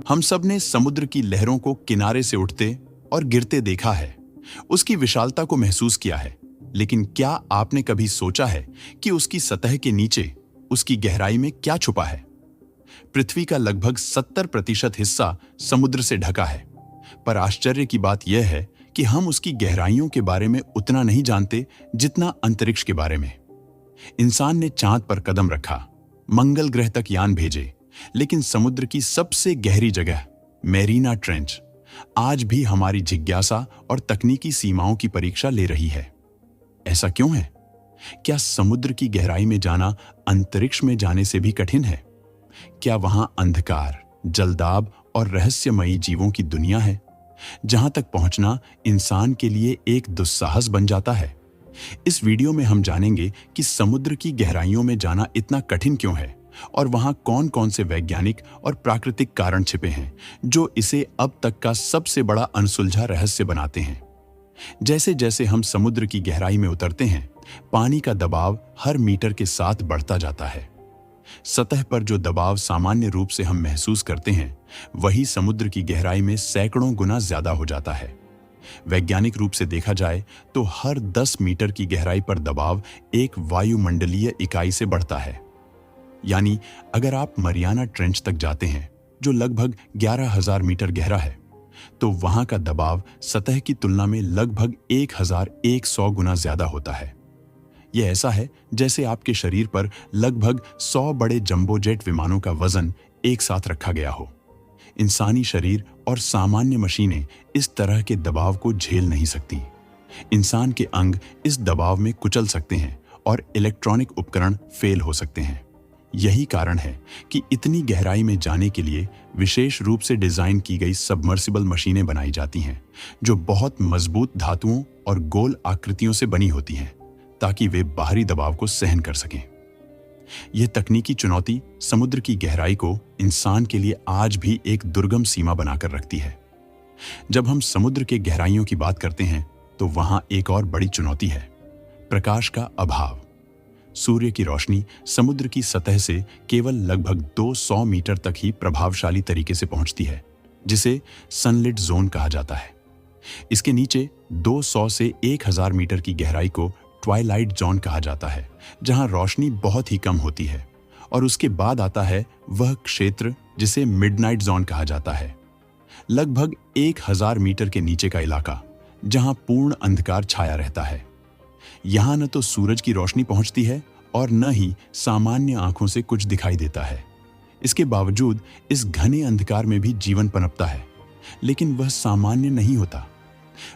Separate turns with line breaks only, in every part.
हम सब ने समुद्र की लहरों को किनारे से उठते और गिरते देखा है, उसकी विशालता को महसूस किया है। लेकिन क्या आपने कभी सोचा है कि उसकी सतह के नीचे, उसकी गहराई में क्या छुपा है? पृथ्वी का लगभग 70% हिस्सा समुद्र से ढका है, पर आश्चर्य की बात यह है कि हम उसकी गहराइयों के बारे में उतना नहीं जानते जितना अंतरिक्ष के बारे में। इंसान ने चांद पर कदम रखा, मंगल ग्रह तक यान भेजे, लेकिन समुद्र की सबसे गहरी जगह, मैरीना ट्रेंच, आज भी हमारी जिज्ञासा और तकनीकी सीमाओं की परीक्षा ले रही है। ऐसा क्यों है? क्या समुद्र की गहराई में जाना अंतरिक्ष में जाने से भी कठिन है? क्या वहां अंधकार, जलदाब और रहस्यमयी जीवों की दुनिया है, जहां तक पहुंचना इंसान के लिए एक दुस्साहस बन जाता है? इस वीडियो में हम जानेंगे कि समुद्र की गहराइयों में जाना इतना कठिन क्यों है और वहां कौन-कौन से वैज्ञानिक और प्राकृतिक कारण छिपे हैं जो इसे अब तक का सबसे बड़ा अनसुलझा रहस्य बनाते हैं। जैसे जैसे हम समुद्र की गहराई में उतरते हैं, पानी का दबाव हर मीटर के साथ बढ़ता जाता है। सतह पर जो दबाव सामान्य रूप से हम महसूस करते हैं, वही समुद्र की गहराई में सैकड़ों गुना ज्यादा हो जाता है। वैज्ञानिक रूप से देखा जाए तो हर 10 मीटर की गहराई पर दबाव एक वायुमंडलीय इकाई से बढ़ता है। यानी अगर आप मरियाना ट्रेंच तक जाते हैं, जो लगभग 11,000 मीटर गहरा है, तो वहां का दबाव सतह की तुलना में लगभग 1,100 गुना ज्यादा होता है। यह ऐसा है जैसे आपके शरीर पर लगभग 100 बड़े जंबो जेट विमानों का वजन एक साथ रखा गया हो। इंसानी शरीर और सामान्य मशीनें इस तरह के दबाव को झेल नहीं सकती। इंसान के अंग इस दबाव में कुचल सकते हैं और इलेक्ट्रॉनिक उपकरण फेल हो सकते हैं। यही कारण है कि इतनी गहराई में जाने के लिए विशेष रूप से डिजाइन की गई सबमर्सिबल मशीनें बनाई जाती हैं, जो बहुत मजबूत धातुओं और गोल आकृतियों से बनी होती हैं, ताकि वे बाहरी दबाव को सहन कर सकें। यह तकनीकी चुनौती समुद्र की गहराई को इंसान के लिए आज भी एक दुर्गम सीमा बनाकर रखती है। जब हम समुद्र के गहराइयों की बात करते हैं, तो वहां एक और बड़ी चुनौती है, प्रकाश का अभाव। सूर्य की रोशनी समुद्र की सतह से केवल लगभग 200 मीटर तक ही प्रभावशाली तरीके से पहुंचती है, जिसे सनलिट जोन कहा जाता है। इसके नीचे 200 से 1000 मीटर की गहराई को ट्वाइलाइट जोन कहा जाता है, जहां रोशनी बहुत ही कम होती है। और उसके बाद आता है वह क्षेत्र जिसे मिडनाइट जोन कहा जाता है, लगभग 1000 मीटर के नीचे का इलाका, जहां पूर्ण अंधकार छाया रहता है। यहां न तो सूरज की रोशनी पहुंचती है और न ही सामान्य आंखों से कुछ दिखाई देता है। इसके बावजूद इस घने अंधकार में भी जीवन पनपता है, लेकिन वह सामान्य नहीं होता।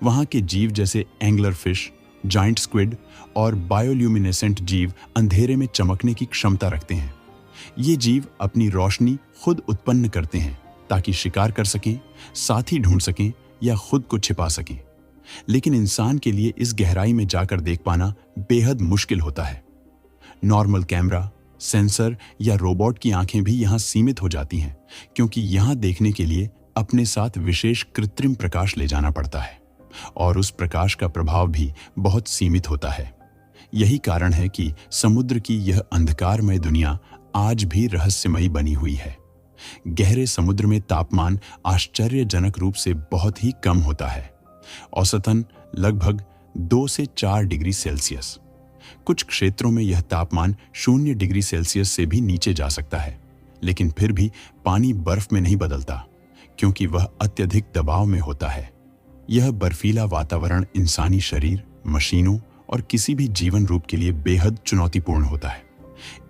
वहां के जीव जैसे एंगलर फिश, जाइंट स्क्विड और बायोल्यूमिनेसेंट जीव अंधेरे में चमकने की क्षमता रखते हैं। ये जीव अपनी रोशनी खुद उत्पन्न करते हैं ताकि शिकार कर सकें, साथी ढूंढ सकें या खुद को छिपा सकें। लेकिन इंसान के लिए इस गहराई में जाकर देख पाना बेहद मुश्किल होता है। नॉर्मल कैमरा, सेंसर या रोबोट की आंखें भी यहां सीमित हो जाती हैं, क्योंकि यहां देखने के लिए अपने साथ विशेष कृत्रिम प्रकाश ले जाना पड़ता है और उस प्रकाश का प्रभाव भी बहुत सीमित होता है। यही कारण है कि समुद्र की यह अंधकारमय दुनिया आज भी रहस्यमयी बनी हुई है। गहरे समुद्र में तापमान आश्चर्यजनक रूप से बहुत ही कम होता है, औसतन लगभग 2 से 4 डिग्री सेल्सियस। कुछ क्षेत्रों में यह तापमान 0 डिग्री सेल्सियस से भी नीचे जा सकता है, लेकिन फिर भी पानी बर्फ में नहीं बदलता, क्योंकि वह अत्यधिक दबाव में होता है। यह बर्फीला वातावरण इंसानी शरीर, मशीनों और किसी भी जीवन रूप के लिए बेहद चुनौतीपूर्ण होता है।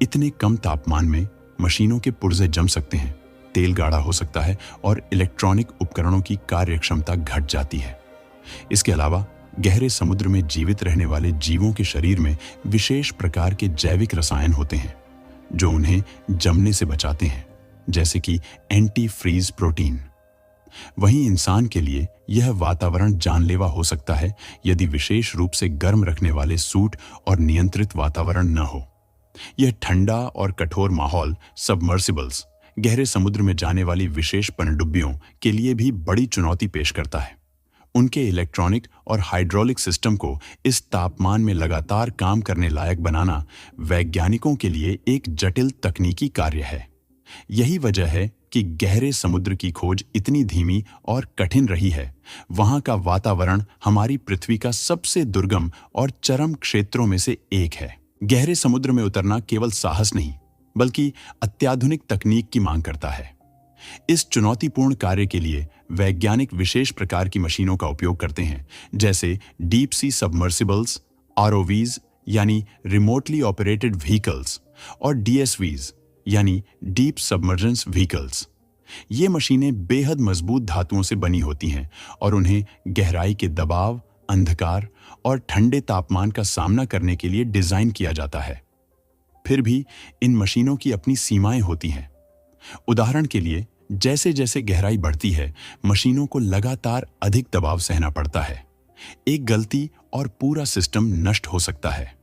इतने कम तापमान में मशीनों के पुर्जे जम सकते हैं, तेल गाढ़ा हो सकता है और इलेक्ट्रॉनिक उपकरणों की कार्यक्षमता घट जाती है। इसके अलावा गहरे समुद्र में जीवित रहने वाले जीवों के शरीर में विशेष प्रकार के जैविक रसायन होते हैं, जो उन्हें जमने से बचाते हैं, जैसे कि एंटी फ्रीज प्रोटीन। वहीं इंसान के लिए यह वातावरण जानलेवा हो सकता है यदि विशेष रूप से गर्म रखने वाले सूट और नियंत्रित वातावरण न हो। यह ठंडा और कठोर माहौल सबमर्सिबल्स, गहरे समुद्र में जाने वाली विशेष पनडुब्बियों के लिए भी बड़ी चुनौती पेश करता है। उनके इलेक्ट्रॉनिक और हाइड्रोलिक सिस्टम को इस तापमान में लगातार काम करने लायक बनाना वैज्ञानिकों के लिए एक जटिल तकनीकी कार्य है। यही वजह है कि गहरे समुद्र की खोज इतनी धीमी और कठिन रही है। वहां का वातावरण हमारी पृथ्वी का सबसे दुर्गम और चरम क्षेत्रों में से एक है। गहरे समुद्र में उतरना केवल साहस नहीं, बल्कि अत्याधुनिक तकनीक की मांग करता है। इस चुनौतीपूर्ण कार्य के लिए वैज्ञानिक विशेष प्रकार की मशीनों का उपयोग करते हैं, जैसे डीप सी सबमर्सिबल्स, आरओवीज यानी रिमोटली ऑपरेटेड व्हीकल्स, और डीएसवीज यानी डीप सबमर्जेंस व्हीकल्स। ये मशीनें बेहद मजबूत धातुओं से बनी होती हैं और उन्हें गहराई के दबाव, अंधकार और ठंडे तापमान का सामना करने के लिए डिजाइन किया जाता है। फिर भी इन मशीनों की अपनी सीमाएं होती हैं। उदाहरण के लिए, जैसे जैसे गहराई बढ़ती है, मशीनों को लगातार अधिक दबाव सहना पड़ता है। एक गलती और पूरा सिस्टम नष्ट हो सकता है।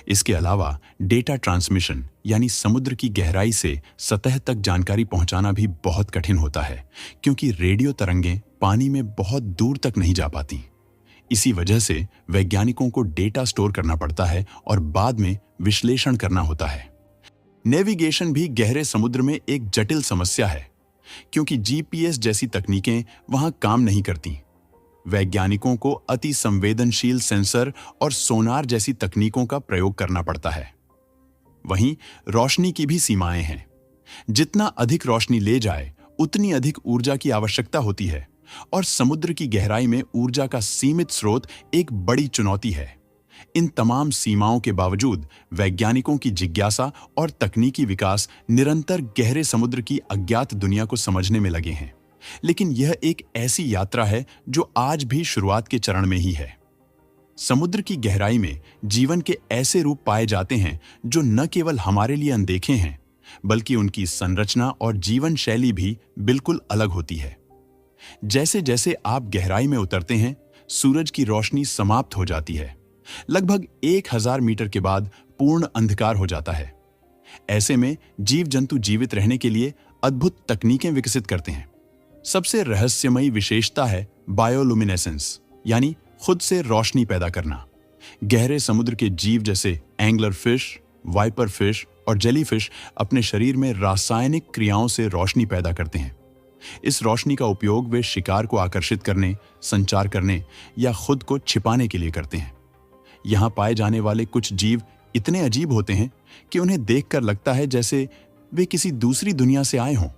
इसके अलावा डेटा ट्रांसमिशन यानी समुद्र की गहराई से सतह तक जानकारी पहुंचाना भी बहुत कठिन होता है, क्योंकि रेडियो तरंगें पानी में बहुत दूर तक नहीं जा पाती। इसी वजह से वैज्ञानिकों को डेटा स्टोर करना पड़ता है और बाद में विश्लेषण करना होता है। नेविगेशन भी गहरे समुद्र में एक जटिल समस्या है, क्योंकि जीपीएस जैसी तकनीकें वहां काम नहीं करती। वैज्ञानिकों को अति संवेदनशील सेंसर और सोनार जैसी तकनीकों का प्रयोग करना पड़ता है। वहीं रोशनी की भी सीमाएं हैं। जितना अधिक रोशनी ले जाए, उतनी अधिक ऊर्जा की आवश्यकता होती है, और समुद्र की गहराई में ऊर्जा का सीमित स्रोत एक बड़ी चुनौती है। इन तमाम सीमाओं के बावजूद वैज्ञानिकों की जिज्ञासा और तकनीकी विकास निरंतर गहरे समुद्र की अज्ञात दुनिया को समझने में लगे हैं। लेकिन यह एक ऐसी यात्रा है जो आज भी शुरुआत के चरण में ही है। समुद्र की गहराई में जीवन के ऐसे रूप पाए जाते हैं जो न केवल हमारे लिए अनदेखे हैं, बल्कि उनकी संरचना और जीवन शैली भी बिल्कुल अलग होती है। जैसे जैसे आप गहराई में उतरते हैं, सूरज की रोशनी समाप्त हो जाती है। लगभग 1000 मीटर के बाद पूर्ण अंधकार हो जाता है। ऐसे में जीव जंतु जीवित रहने के लिए अद्भुत तकनीकें विकसित करते हैं। सबसे रहस्यमयी विशेषता है बायोलुमिनेसेंस, यानी खुद से रोशनी पैदा करना। गहरे समुद्र के जीव जैसे एंगलर फिश, वाइपर फिश और जेलीफिश अपने शरीर में रासायनिक क्रियाओं से रोशनी पैदा करते हैं। इस रोशनी का उपयोग वे शिकार को आकर्षित करने, संचार करने या खुद को छिपाने के लिए करते हैं। यहाँ पाए जाने वाले कुछ जीव इतने अजीब होते हैं कि उन्हें देखकर लगता है जैसे वे किसी दूसरी दुनिया से आए हों।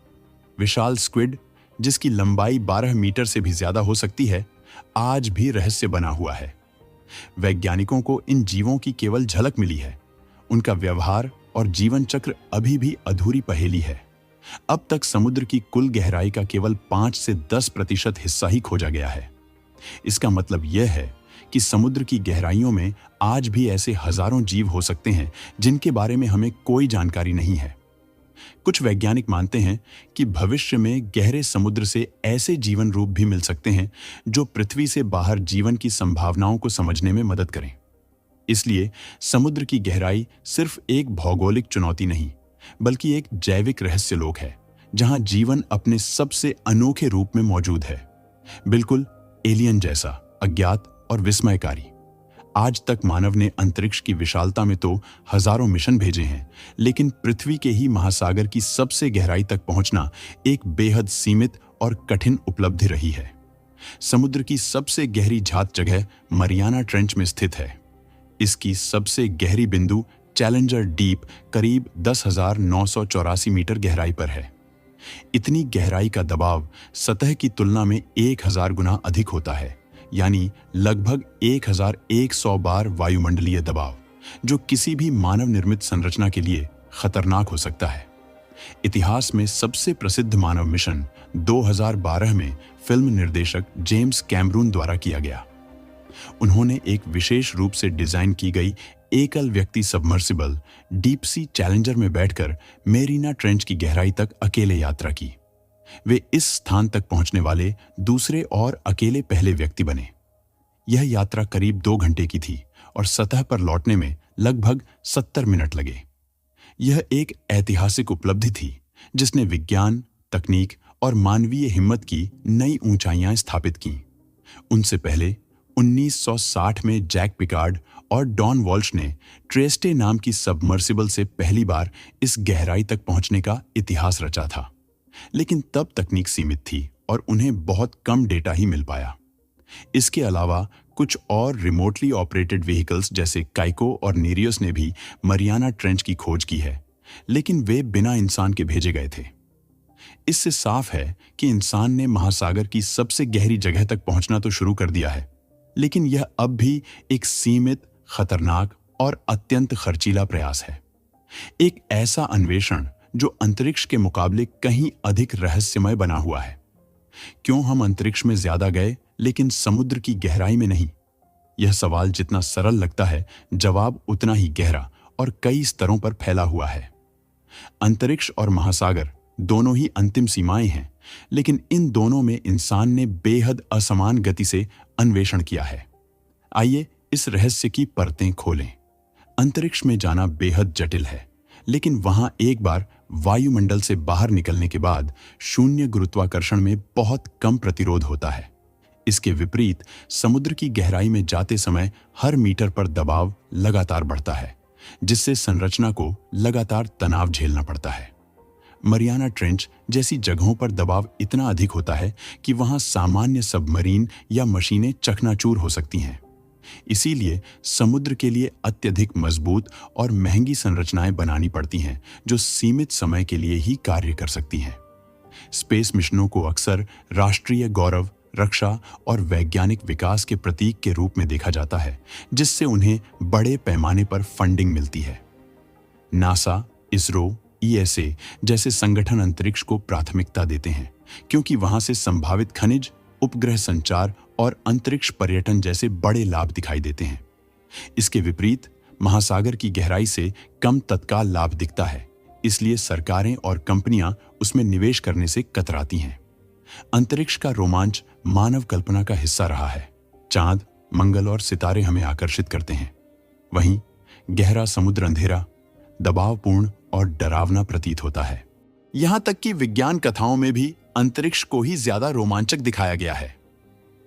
विशाल स्क्विड, जिसकी लंबाई 12 मीटर से भी ज्यादा हो सकती है, आज भी रहस्य बना हुआ है। वैज्ञानिकों को इन जीवों की केवल झलक मिली है। उनका व्यवहार और जीवन चक्र अभी भी अधूरी पहेली है। अब तक समुद्र की कुल गहराई का केवल 5 से 10% हिस्सा ही खोजा गया है। इसका मतलब यह है कि समुद्र की गहराइयों में आज भी ऐसे हजारों जीव हो सकते हैं जिनके बारे में हमें कोई जानकारी नहीं है। कुछ वैज्ञानिक मानते हैं कि भविष्य में गहरे समुद्र से ऐसे जीवन रूप भी मिल सकते हैं जो पृथ्वी से बाहर जीवन की संभावनाओं को समझने में मदद करें। इसलिए समुद्र की गहराई सिर्फ एक भौगोलिक चुनौती नहीं, बल्कि एक जैविक रहस्य लोक है, जहां जीवन अपने सबसे अनोखे रूप में मौजूद है। बिल्कुल एलियन जैसा, अज्ञात और विस्मयकारी। आज तक मानव ने अंतरिक्ष की विशालता में तो हजारों मिशन भेजे हैं, लेकिन पृथ्वी के ही महासागर की सबसे गहराई तक पहुंचना एक बेहद सीमित और कठिन उपलब्धि रही है। समुद्र की सबसे गहरी झात जगह मरियाना ट्रेंच में स्थित है। इसकी सबसे गहरी बिंदु चैलेंजर डीप करीब 10,984 मीटर गहराई पर है। इतनी गहराई का दबाव सतह की तुलना में 1000 गुना अधिक होता है, यानी लगभग 1100 बार वायुमंडलीय दबाव, जो किसी भी मानव निर्मित संरचना के लिए खतरनाक हो सकता है। इतिहास में सबसे प्रसिद्ध मानव मिशन 2012 में फिल्म निर्देशक जेम्स कैमरून द्वारा किया गया। उन्होंने एक विशेष रूप से डिजाइन की गई एकल व्यक्ति सबमर्सिबल डीप सी चैलेंजर में बैठकर मेरीना ट्रेंच की गहराई तक अकेले यात्रा की। वे इस स्थान तक पहुंचने वाले दूसरे और अकेले पहले व्यक्ति बने। यह यात्रा करीब 2 घंटे की थी और सतह पर लौटने में लगभग 70 मिनट लगे। यह एक ऐतिहासिक उपलब्धि थी जिसने विज्ञान, तकनीक और मानवीय हिम्मत की नई ऊंचाइयां स्थापित की। उनसे पहले 1960 में जैक पिकार्ड और डॉन वॉल्श ने ट्रेस्टे नाम की सबमर्सिबल से पहली बार इस गहराई तक पहुंचने का इतिहास रचा था। लेकिन तब तकनीक सीमित थी और उन्हें बहुत कम डेटा ही मिल पाया। इसके अलावा कुछ और रिमोटली ऑपरेटेड व्हीकल्स जैसे काइको और नेरियस ने भी मरियाना ट्रेंच की खोज की है, लेकिन वे बिना इंसान के भेजे गए थे। इससे साफ है कि इंसान ने महासागर की सबसे गहरी जगह तक पहुंचना तो शुरू कर दिया है, लेकिन यह अब भी एक सीमित, खतरनाक और अत्यंत खर्चीला प्रयास है। एक ऐसा अन्वेषण जो अंतरिक्ष के मुकाबले कहीं अधिक रहस्यमय बना हुआ है। क्यों हम अंतरिक्ष में ज्यादा गए लेकिन समुद्र की गहराई में नहीं? यह सवाल जितना सरल लगता है, जवाब उतना ही गहरा और कई स्तरों पर फैला हुआ है। अंतरिक्ष और महासागर दोनों ही अंतिम सीमाएं हैं, लेकिन इन दोनों में इंसान ने बेहद असमान गति से अन्वेषण किया है। आइए इस रहस्य की परतें खोलें। अंतरिक्ष में जाना बेहद जटिल है, लेकिन वहां एक बार वायुमंडल से बाहर निकलने के बाद शून्य गुरुत्वाकर्षण में बहुत कम प्रतिरोध होता है। इसके विपरीत समुद्र की गहराई में जाते समय हर मीटर पर दबाव लगातार बढ़ता है, जिससे संरचना को लगातार तनाव झेलना पड़ता है। मरियाना ट्रेंच जैसी जगहों पर दबाव इतना अधिक होता है कि वहां सामान्य सबमरीन या मशीनें चकनाचूर हो सकती हैं। इसीलिए समुद्र के लिए अत्यधिक मजबूत और महंगी संरचनाएं बनानी पड़ती हैं, जो सीमित समय के लिए ही कार्य कर सकती हैं। स्पेस मिशनों को अक्सर राष्ट्रीय गौरव, रक्षा और वैज्ञानिक विकास के प्रतीक के रूप में देखा जाता है, जिससे उन्हें बड़े पैमाने पर फंडिंग मिलती है। नासा, इसरो, ईएसए जैसे संगठन अंतरिक्ष को प्राथमिकता देते हैं, क्योंकि वहां से संभावित खनिज, उपग्रह संचार और अंतरिक्ष पर्यटन जैसे बड़े लाभ दिखाई देते हैं। इसके विपरीत महासागर की गहराई से कम तत्काल लाभ दिखता है, इसलिए सरकारें और कंपनियां उसमें निवेश करने से कतराती हैं। अंतरिक्ष का रोमांच मानव कल्पना का हिस्सा रहा है। चांद, मंगल और सितारे हमें आकर्षित करते हैं। वहीं गहरा समुद्र अंधेरा, दबावपूर्ण और डरावना प्रतीत होता है। यहां तक कि विज्ञान कथाओं में भी अंतरिक्ष को ही ज्यादा रोमांचक दिखाया गया है।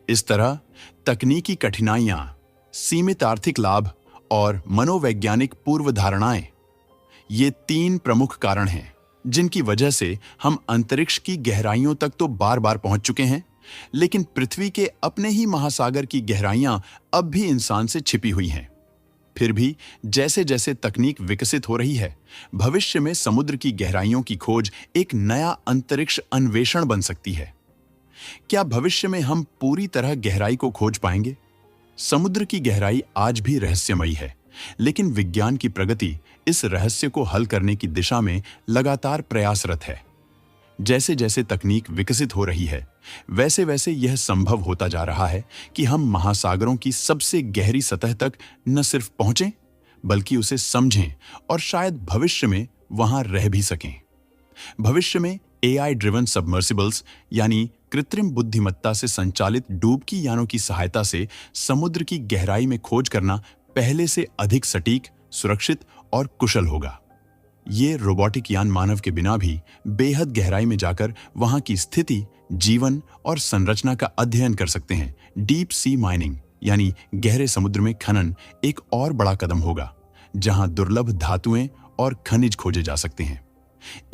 इस तरह तकनीकी कठिनाइयां, सीमित आर्थिक लाभ और मनोवैज्ञानिक पूर्वधारणाएं, ये 3 प्रमुख कारण हैं जिनकी वजह से हम अंतरिक्ष की गहराइयों तक तो बार बार पहुंच चुके हैं, लेकिन पृथ्वी के अपने ही महासागर की गहराइयां अब भी इंसान से छिपी हुई हैं। फिर भी जैसे जैसे तकनीक विकसित हो रही है, भविष्य में समुद्र की गहराइयों की खोज एक नया अंतरिक्ष अन्वेषण बन सकती है। क्या भविष्य में हम पूरी तरह गहराई को खोज पाएंगे? समुद्र की गहराई आज भी रहस्यमयी है, लेकिन विज्ञान की प्रगति इस रहस्य को हल करने की दिशा में लगातार प्रयासरत है। जैसे जैसे तकनीक विकसित हो रही है, वैसे वैसे यह संभव होता जा रहा है कि हम महासागरों की सबसे गहरी सतह तक न सिर्फ पहुंचें, बल्कि उसे समझें और शायद भविष्य में वहां रह भी सकें। भविष्य में AI ड्रिवन सबमर्सिबल्स यानी कृत्रिम बुद्धिमत्ता से संचालित डुबकी यानों की सहायता से समुद्र की गहराई में खोज करना पहले से अधिक सटीक, सुरक्षित और कुशल होगा। ये रोबोटिक यान मानव के बिना भी बेहद गहराई में जाकर वहां की स्थिति, जीवन और संरचना का अध्ययन कर सकते हैं। डीप सी माइनिंग यानी गहरे समुद्र में खनन एक और बड़ा कदम होगा, जहां दुर्लभ धातुएं और खनिज खोजे जा सकते हैं।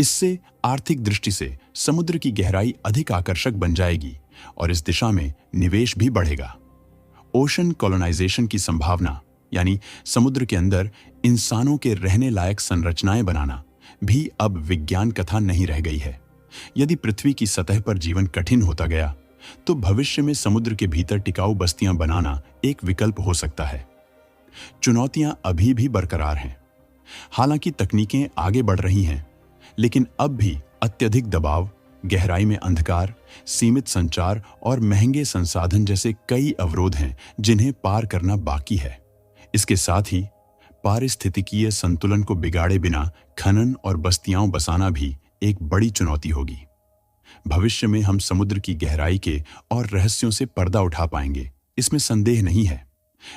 इससे आर्थिक दृष्टि से समुद्र की गहराई अधिक आकर्षक बन जाएगी और इस दिशा में निवेश भी बढ़ेगा। ओशन कॉलोनाइजेशन की संभावना यानी समुद्र के अंदर इंसानों के रहने लायक संरचनाएं बनाना भी अब विज्ञान कथा नहीं रह गई है। यदि पृथ्वी की सतह पर जीवन कठिन होता गया, तो भविष्य में समुद्र के भीतर टिकाऊ बस्तियां बनाना एक विकल्प हो सकता है। चुनौतियां अभी भी बरकरार हैं। हालांकि तकनीकें आगे बढ़ रही हैं, लेकिन अब भी अत्यधिक दबाव, गहराई में अंधकार, सीमित संचार और महंगे संसाधन जैसे कई अवरोध हैं जिन्हें पार करना बाकी है। इसके साथ ही पारिस्थितिकीय संतुलन को बिगाड़े बिना खनन और बस्तियां बसाना भी एक बड़ी चुनौती होगी। भविष्य में हम समुद्र की गहराई के और रहस्यों से पर्दा उठा पाएंगे, इसमें संदेह नहीं है,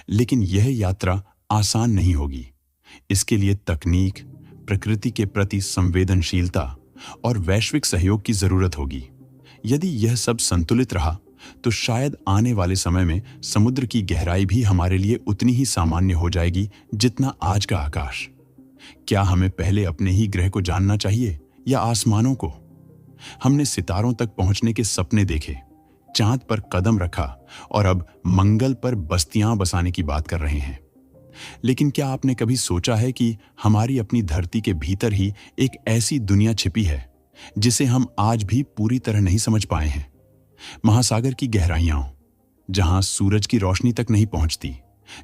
लेकिन यह यात्रा आसान नहीं होगी। इसके लिए तकनीक, प्रकृति के प्रति संवेदनशीलता और वैश्विक सहयोग की जरूरत होगी। यदि यह सब संतुलित रहा, तो शायद आने वाले समय में समुद्र की गहराई भी हमारे लिए उतनी ही सामान्य हो जाएगी जितना आज का आकाश। क्या हमें पहले अपने ही ग्रह को जानना चाहिए या आसमानों को? हमने सितारों तक पहुंचने के सपने देखे, चांद पर कदम रखा और अब मंगल पर बस्तियां बसाने की बात कर रहे हैं। लेकिन क्या आपने कभी सोचा है कि हमारी अपनी धरती के भीतर ही एक ऐसी दुनिया छिपी है जिसे हम आज भी पूरी तरह नहीं समझ पाए हैं? महासागर की गहराइयां, जहां सूरज की रोशनी तक नहीं पहुंचती,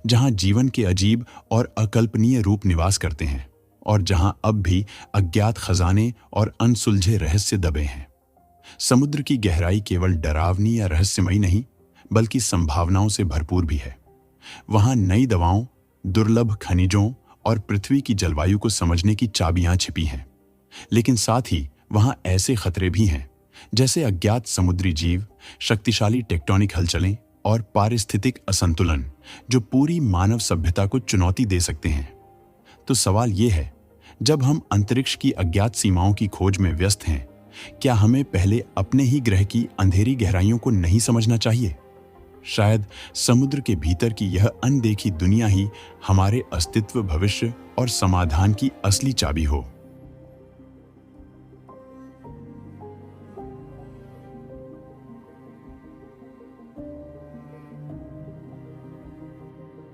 जहां जीवन के अजीब और अकल्पनीय रूप निवास करते हैं और जहां अब भी अज्ञात खजाने और अनसुलझे रहस्य दबे हैं। समुद्र की गहराई केवल डरावनी या रहस्यमयी नहीं, बल्कि संभावनाओं से भरपूर भी है। वहां नई दवाओं, दुर्लभ खनिजों और पृथ्वी की जलवायु को समझने की चाबियां छिपी हैं। लेकिन साथ ही वहां ऐसे खतरे भी हैं, जैसे अज्ञात समुद्री जीव, शक्तिशाली टेक्टोनिक हलचलें और पारिस्थितिक असंतुलन, जो पूरी मानव सभ्यता को चुनौती दे सकते हैं। तो सवाल यह है, जब हम अंतरिक्ष की अज्ञात सीमाओं की खोज में व्यस्त हैं, क्या हमें पहले अपने ही ग्रह की अंधेरी गहराइयों को नहीं समझना चाहिए? शायद समुद्र के भीतर की यह अनदेखी दुनिया ही हमारे अस्तित्व, भविष्य और समाधान की असली चाबी हो।